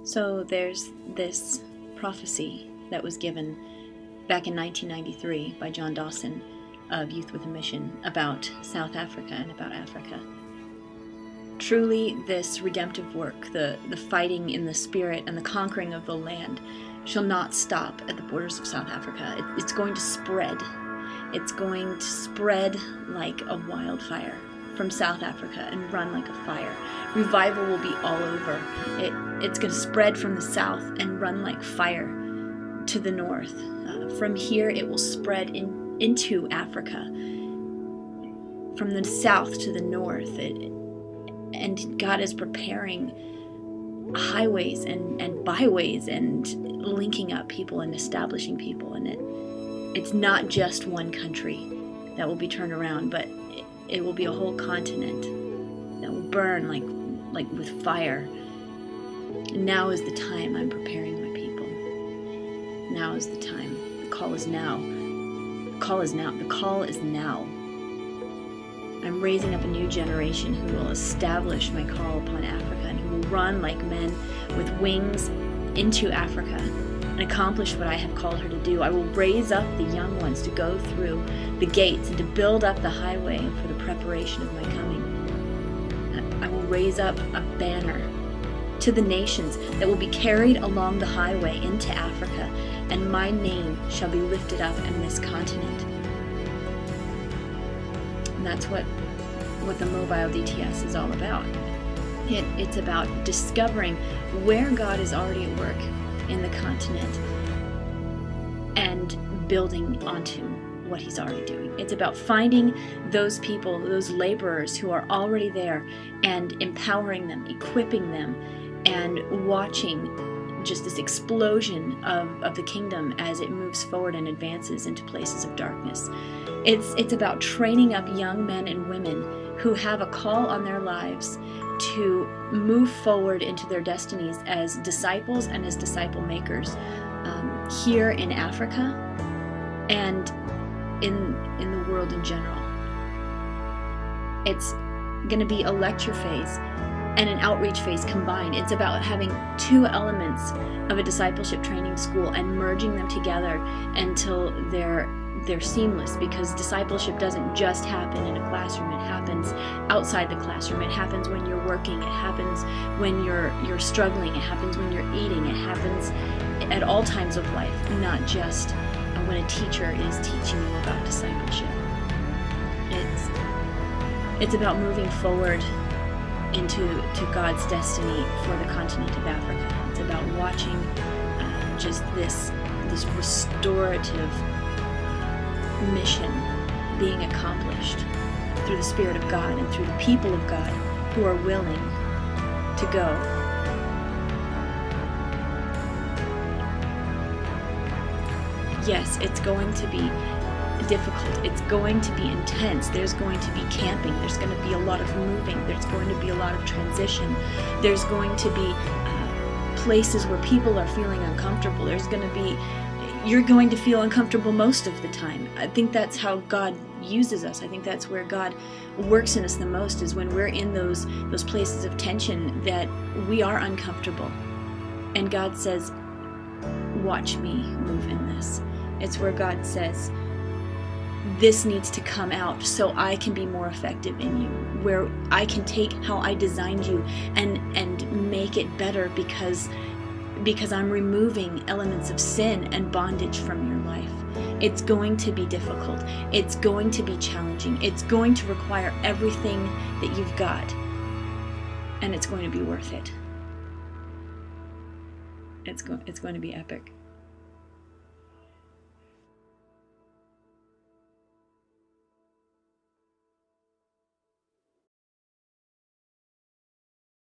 So there's this prophecy that was given back in 1993 by John Dawson of Youth with a Mission about South Africa and about Africa. Truly, this redemptive work, the fighting in the spirit and the conquering of the land, shall not stop at the borders of South Africa. It's going to spread. It's going to spread like a wildfire from South Africa and run like a fire. Revival will be all over. It's going to spread from the south and run like fire to the north. From here, it will spread into Africa. From the south to the north. And God is preparing highways and byways and linking up people and establishing people. And it's not just one country that will be turned around, but it will be a whole continent that will burn like with fire. Now is the time. I'm preparing my people. Now is the time. The call is now. The call is now. The call is now. I'm raising up a new generation who will establish my call upon Africa and who will run like men with wings into Africa and accomplish what I have called her to do. I will raise up the young ones to go through the gates and to build up the highway for the preparation of my coming. I will raise up a banner to the nations that will be carried along the highway into Africa, and my name shall be lifted up in this continent. And that's what the mobile DTS is all about. It's about discovering where God is already at work in the continent and building onto what he's already doing. It's about finding those people, those laborers who are already there and empowering them, equipping them, and watching just this explosion of the kingdom as it moves forward and advances into places of darkness. It's about training up young men and women who have a call on their lives to move forward into their destinies as disciples and as disciple makers here in Africa and in the world in general. It's going to be a lecture phase and an outreach phase combined. It's about having two elements of a discipleship training school and merging them together until they're seamless, because discipleship doesn't just happen in a classroom. It happens outside the classroom. It happens when you're working. It happens when you're struggling. It happens when you're eating. It happens at all times of life, not just when a teacher is teaching you about discipleship. It's about moving forward into God's destiny for the continent of Africa. It's about watching just this restorative mission being accomplished through the Spirit of God and through the people of God who are willing to go. Yes, it's going to be difficult. It's going to be intense. There's going to be camping. There's going to be a lot of moving. There's going to be a lot of transition. There's going to be places where people are feeling uncomfortable. You're going to feel uncomfortable most of the time. I think that's how God uses us. I think that's where God works in us the most, is when we're in those places of tension that we are uncomfortable. And God says, watch me move in this. It's where God says, this needs to come out so I can be more effective in you, where I can take how I designed you and make it better because I'm removing elements of sin and bondage from your life. It's going to be difficult. It's going to be challenging. It's going to require everything that you've got. And it's going to be worth it. It's going to be epic.